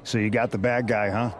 So you got the bad guy, huh?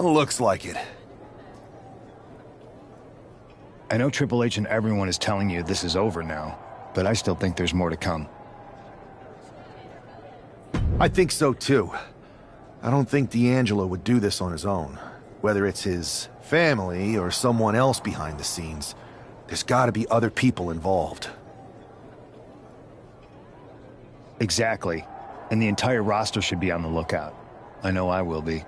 Looks like it. I know Triple H and everyone is telling you this is over now, but I still think there's more to come. I think so too. I don't think D'Angelo would do this on his own. Whether it's his family or someone else behind the scenes, there's gotta be other people involved. Exactly. And the entire roster should be on the lookout. I know I will be.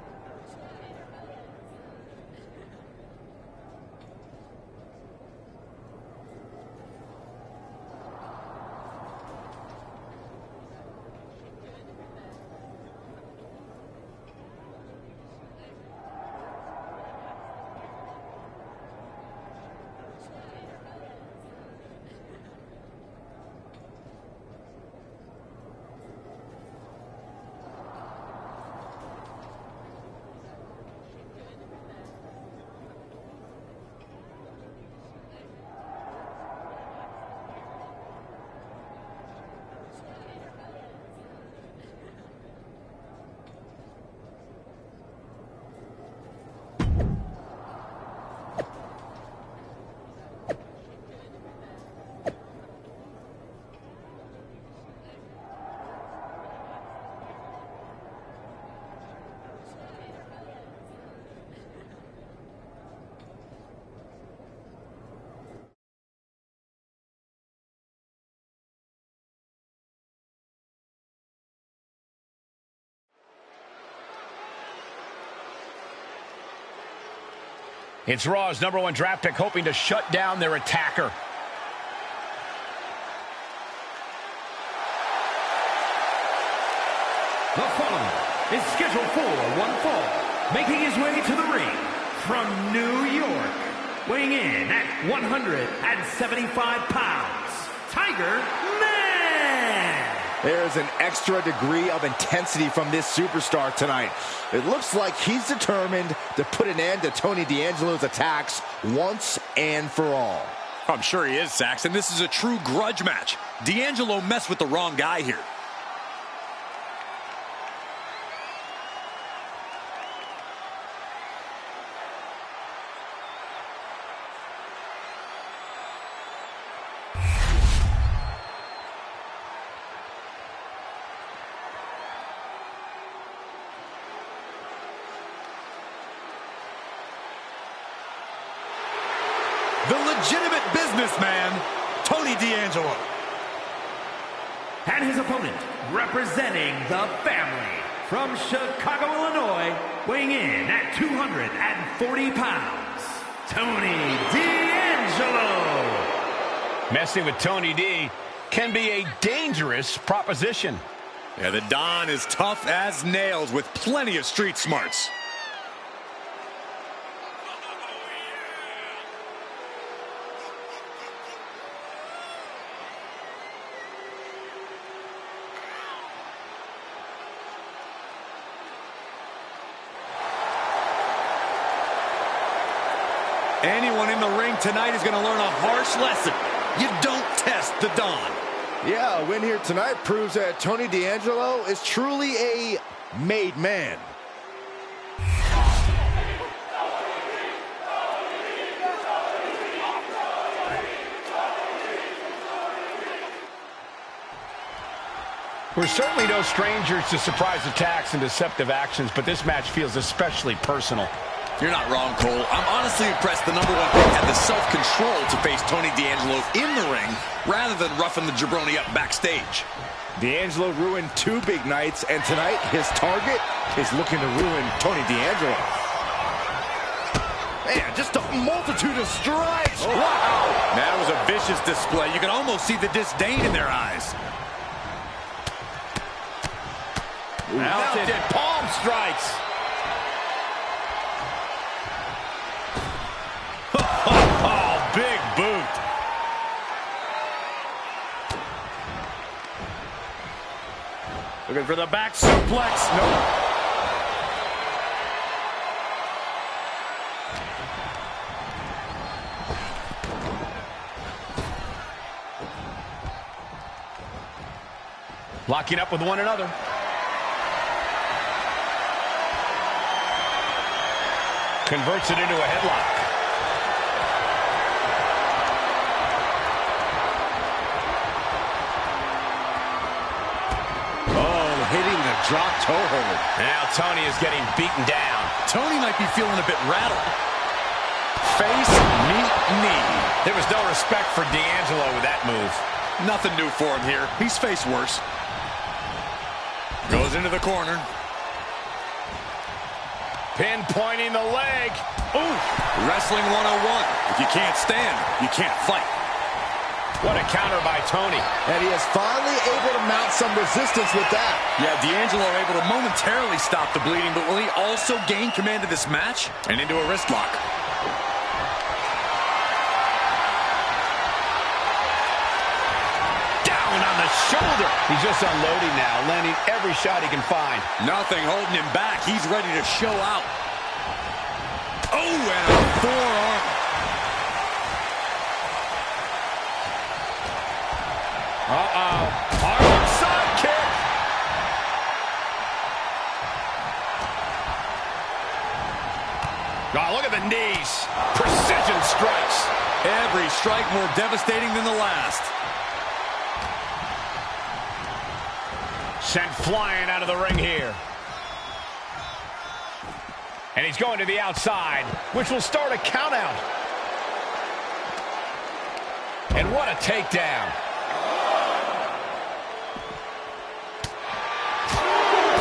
It's Raw's #1 draft pick hoping to shut down their attacker. The following is scheduled for one fall, making his way to the ring from New York, weighing in at 175 pounds, Tiger Man! There's an extra degree of intensity from this superstar tonight. It looks like he's determined to put an end to Tony D'Angelo's attacks once and for all. I'm sure he is, Saxon. This is a true grudge match. D'Angelo messed with the wrong guy here. The legitimate businessman, Tony D'Angelo. And his opponent, representing the family, from Chicago, Illinois, weighing in at 240 pounds, Tony D'Angelo. Messing with Tony D can be a dangerous proposition. Yeah, the Don is tough as nails with plenty of street smarts. Anyone in the ring tonight is going to learn a harsh lesson. You don't test the Don. Yeah, a win here tonight proves that Tony D'Angelo is truly a made man. We're certainly no strangers to surprise attacks and deceptive actions, but this match feels especially personal. You're not wrong, Cole. I'm honestly impressed the #1 pick had the self-control to face Tony D'Angelo in the ring rather than roughing the jabroni up backstage. D'Angelo ruined 2 big nights, and tonight his target is looking to ruin Tony D'Angelo. Man, just a multitude of strikes. Oh, wow. That was a vicious display. You can almost see the disdain in their eyes. Mounted palm strikes. Oh, big boot. Looking for the back suplex. Nope. Locking up with one another. Converts it into a headlock. Oh, hitting the drop toe hold. Now Tony is getting beaten down. Tony might be feeling a bit rattled. Face, knee. There was no respect for D'Angelo with that move. Nothing new for him here. He's faced worse. Goes into the corner. Pinpointing the leg. Ooh. Wrestling 101. If you can't stand, you can't fight. What a counter by Tony. And he is finally able to mount some resistance with that. Yeah, D'Angelo able to momentarily stop the bleeding, but will he also gain command of this match? And into a wrist lock. On the shoulder. He's just unloading now, landing every shot he can find. Nothing holding him back. He's ready to show out. Oh, and a forearm. Arm side kick. Oh, look at the knees. Precision strikes. Every strike more devastating than the last. Sent flying out of the ring here. And he's going to the outside, which will start a count out. And what a takedown.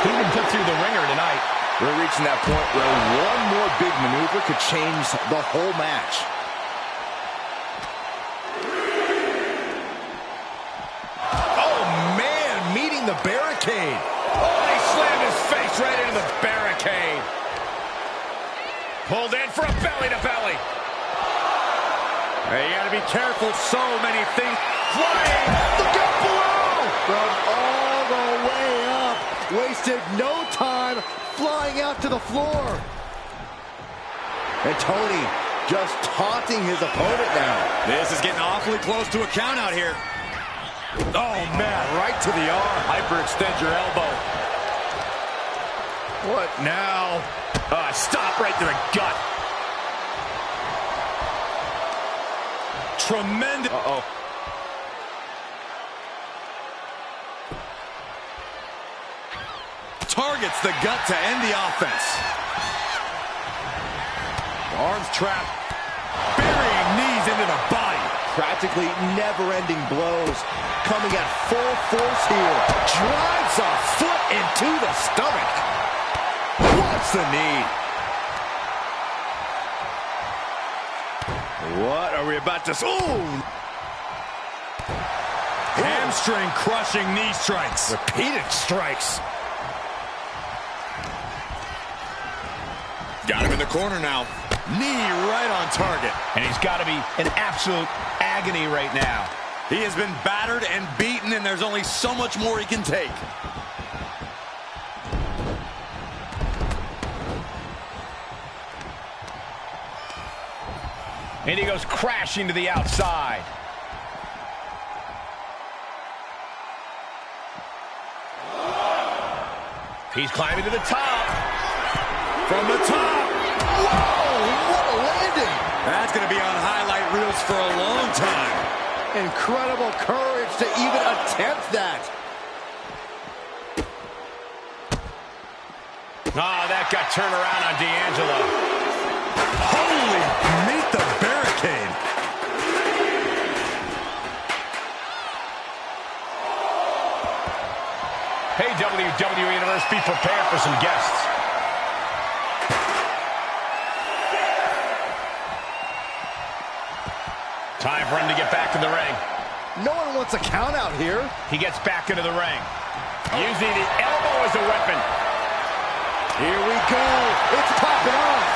He's been put through the ringer tonight. We're reaching that point where one more big maneuver could change the whole match. The barricade. Oh, he slammed his face right into the barricade. Pulled in for a belly-to-belly. Hey, you gotta be careful. So many things. Flying. Look out below. From all the way up. Wasted no time flying out to the floor. And Tony just taunting his opponent now. This is getting awfully close to a count out here. Oh, man, right to the arm. Hyperextend your elbow. What now? Stop right to the gut. Tremendous. Targets the gut to end the offense. Arms trapped. Burying knees into the body. Practically never-ending blows coming at full force here. Drives a foot into the stomach. What's the knee? What are we about to... Ooh! Hamstring crushing knee strikes. Repeated strikes. Got him in the corner now. Knee right on target. And he's got to be in absolute agony right now. He has been battered and beaten, and there's only so much more he can take. And he goes crashing to the outside. He's climbing to the top. From the top. Whoa, what a landing. That's going to be on highlight reels for a long time. Incredible courage to even attempt that. Oh, that got turned around on D'Angelo. Holy, meet the barricade. Hey, WWE Universe, be prepared for some guests. Time for him to get back in the ring. No one wants a count out here. He gets back into the ring. Using the elbow as a weapon. Here we go. It's popping off.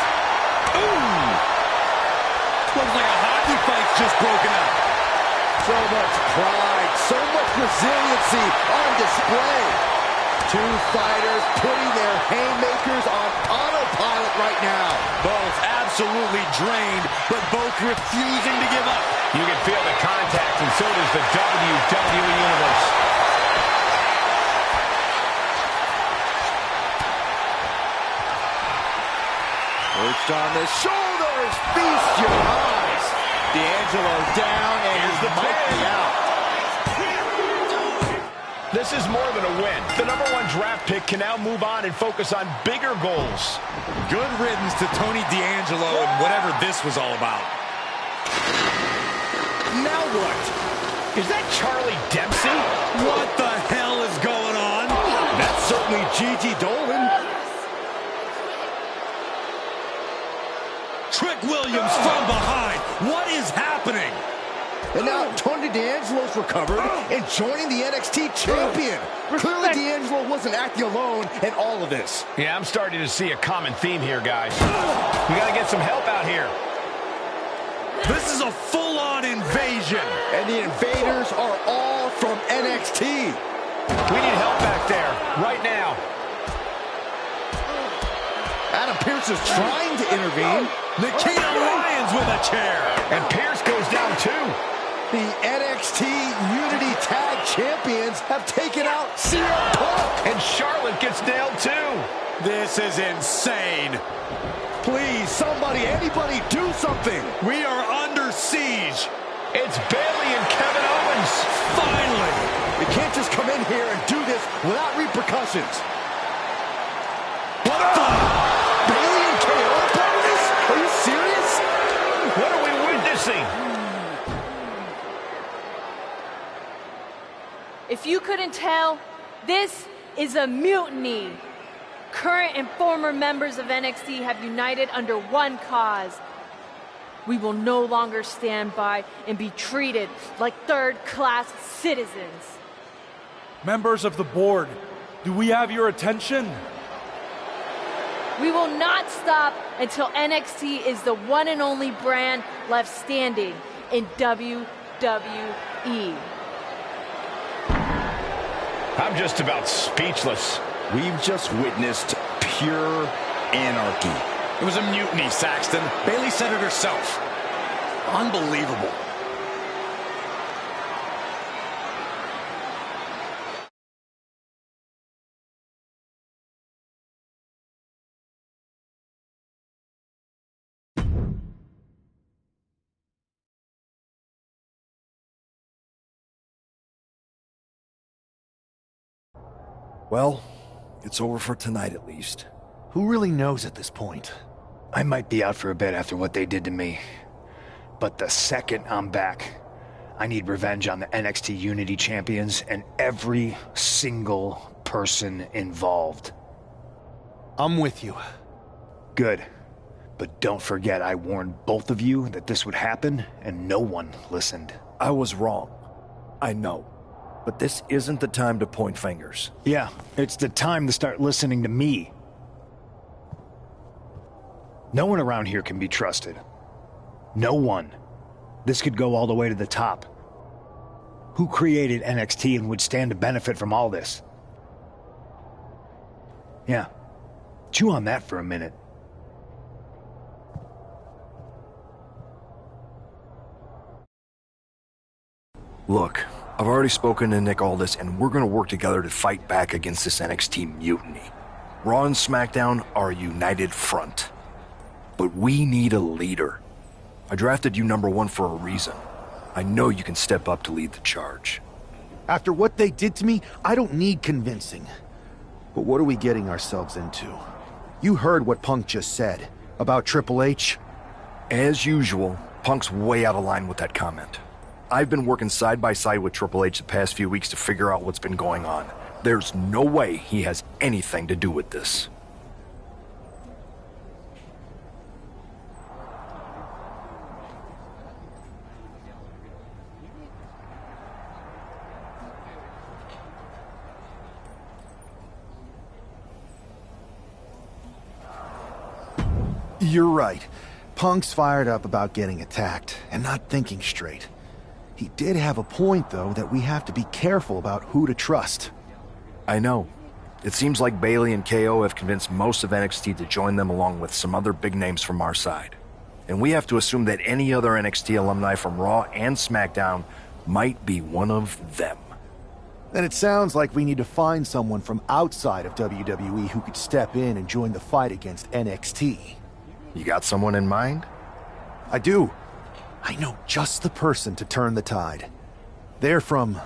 Ooh! Looks like a hockey fight's just broken out. So much pride, so much resiliency on display. Two fighters putting their haymakers on autopilot right now. Both absolutely drained, but both refusing to give up. You can feel the contact, and so does the WWE Universe. Perched on the shoulders, feast your eyes. D'Angelo down, and Here's the might be pin. out. This is more than a win. The #1 draft pick can now move on and focus on bigger goals. Good riddance to Tony D'Angelo and whatever this was all about. Now what? Is that Charlie Dempsey? What the hell is going on? That's certainly Gigi Dolan. Trick Williams from behind. What is happening? And now Tony D'Angelo's recovered and joining the NXT champion. Clearly D'Angelo wasn't acting alone in all of this. Yeah, I'm starting to see a common theme here, guys. We got to get some help out here. This is a full-on invasion. And the invaders are all from NXT. We need help back there, right now. Adam Pearce is trying to intervene. Nikita Lyons with a chair. And Pierce goes down too. The NXT Unity Tag Champions have taken out CM Punk. And Charlotte gets nailed too. This is insane. Please, somebody, anybody, do something. We are under siege. It's Bayley and Kevin Owens. Finally. You can't just come in here and do this without repercussions. What the? Bayley and KO part of this? Are you serious? What are we witnessing? If you couldn't tell, this is a mutiny. Current and former members of NXT have united under one cause. We will no longer stand by and be treated like third-class citizens. Members of the board, do we have your attention? We will not stop until NXT is the one and only brand left standing in WWE. I'm just about speechless. We've just witnessed pure anarchy. It was a mutiny, Saxton. Bayley said it herself. Unbelievable. Well, it's over for tonight at least. Who really knows at this point? I might be out for a bit after what they did to me. But the second I'm back, I need revenge on the NXT Unity Champions and every single person involved. I'm with you. Good. But don't forget I warned both of you that this would happen, and no one listened. I was wrong. I know. But this isn't the time to point fingers. Yeah, it's the time to start listening to me. No one around here can be trusted. No one. This could go all the way to the top. Who created NXT and would stand to benefit from all this? Yeah. Chew on that for a minute. Look, I've already spoken to Nick Aldis, and we're gonna work together to fight back against this NXT mutiny. Raw and SmackDown are a united front. But we need a leader. I drafted you #1 for a reason. I know you can step up to lead the charge. After what they did to me, I don't need convincing. But what are we getting ourselves into? You heard what Punk just said about Triple H. As usual, Punk's way out of line with that comment. I've been working side by side with Triple H the past few weeks to figure out what's been going on. There's no way he has anything to do with this. You're right. Punk's fired up about getting attacked and not thinking straight. He did have a point, though, that we have to be careful about who to trust. I know. It seems like Bailey and KO have convinced most of NXT to join them along with some other big names from our side. And we have to assume that any other NXT alumni from Raw and SmackDown might be one of them. Then it sounds like we need to find someone from outside of WWE who could step in and join the fight against NXT. You got someone in mind? I do. I know just the person to turn the tide. They're from...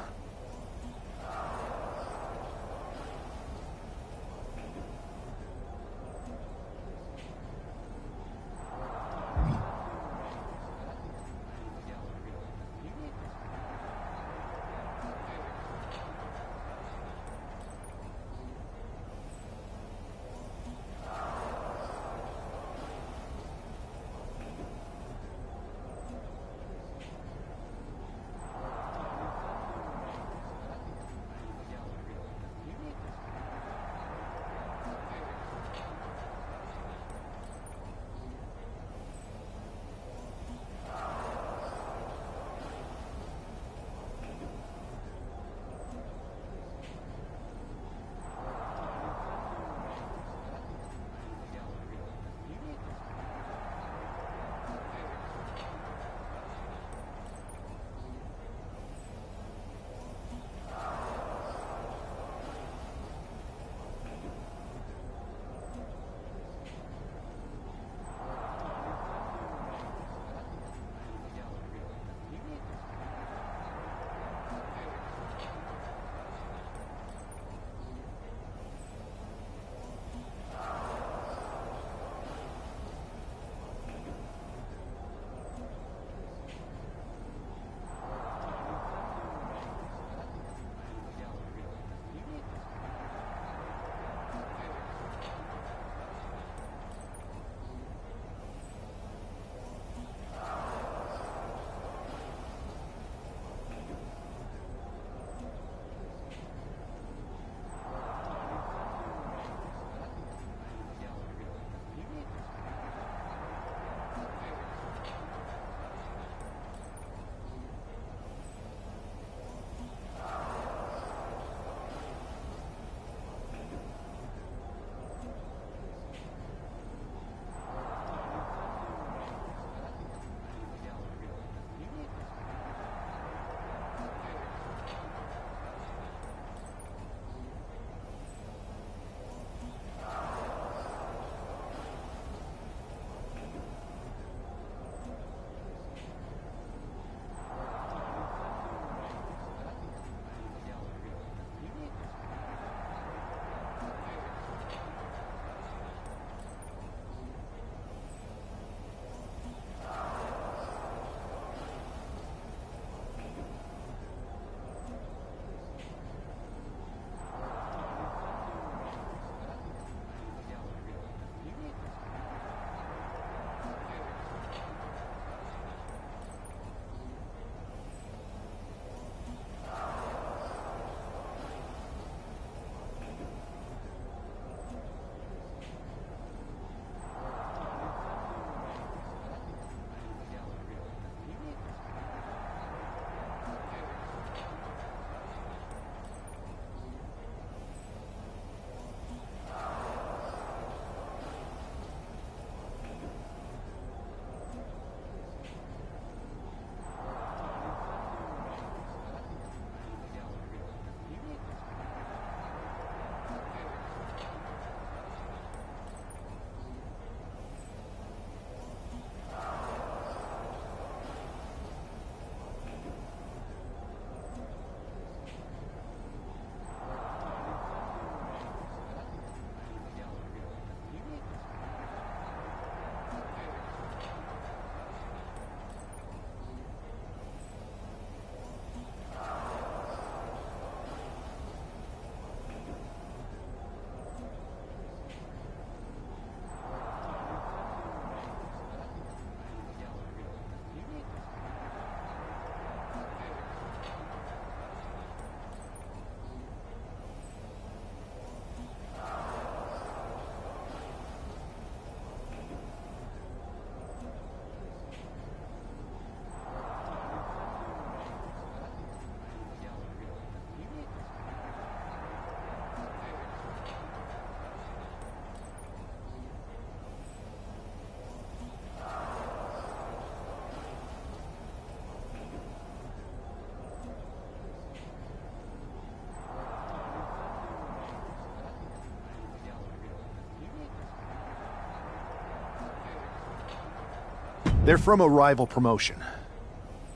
They're from a rival promotion.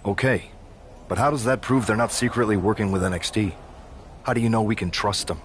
Okay, but how does that prove they're not secretly working with NXT? How do you know we can trust them?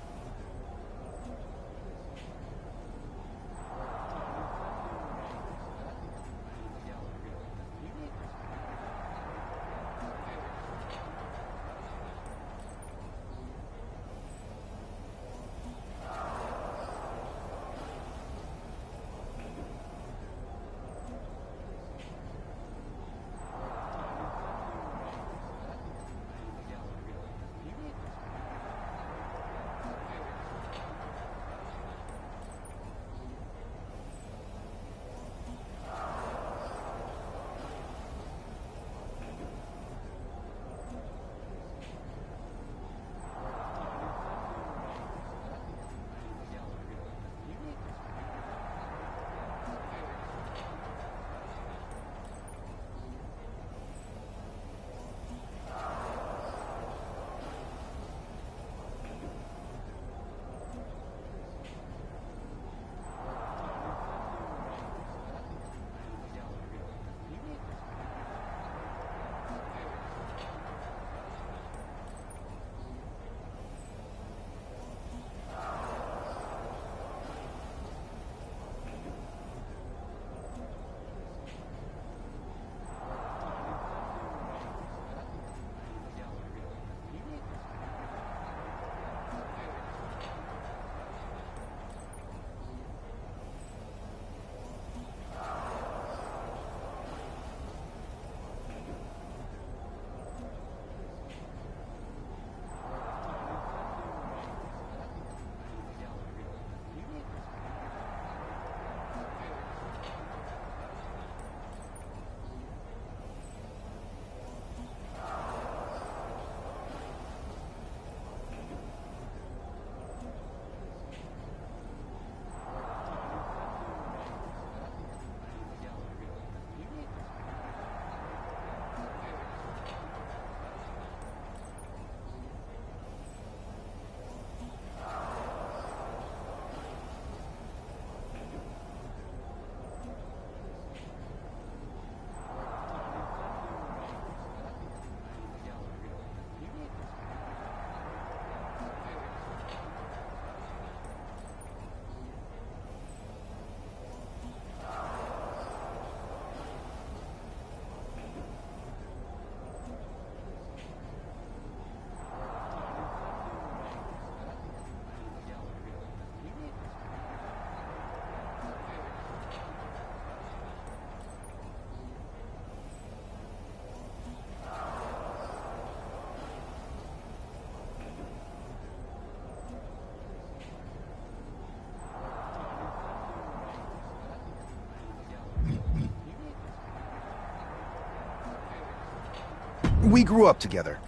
We grew up together.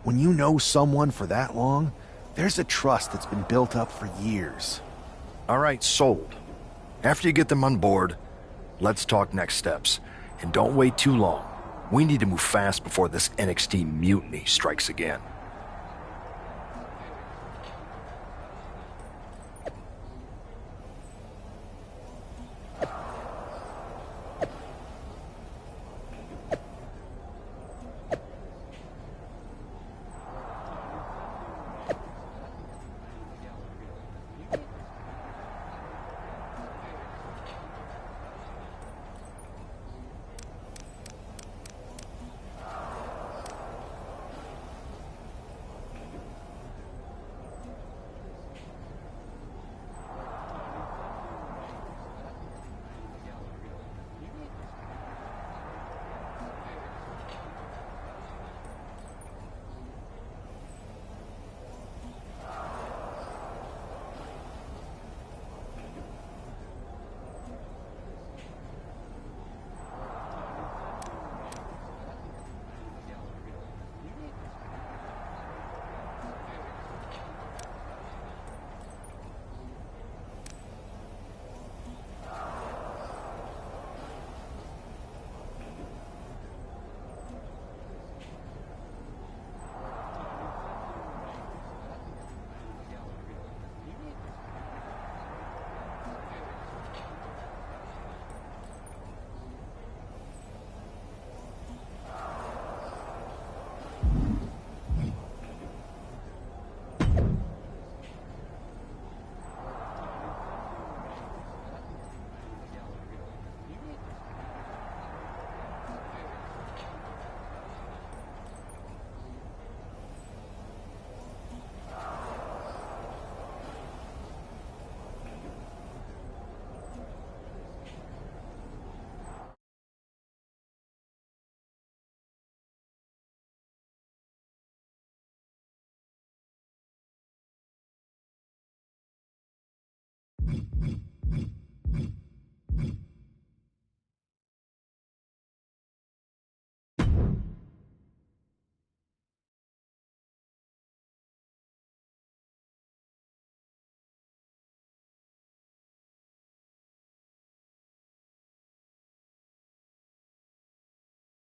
When you know someone for that long, there's a trust that's been built up for years. All right, sold. After you get them on board, let's talk next steps. And don't wait too long. We need to move fast before this NXT mutiny strikes again.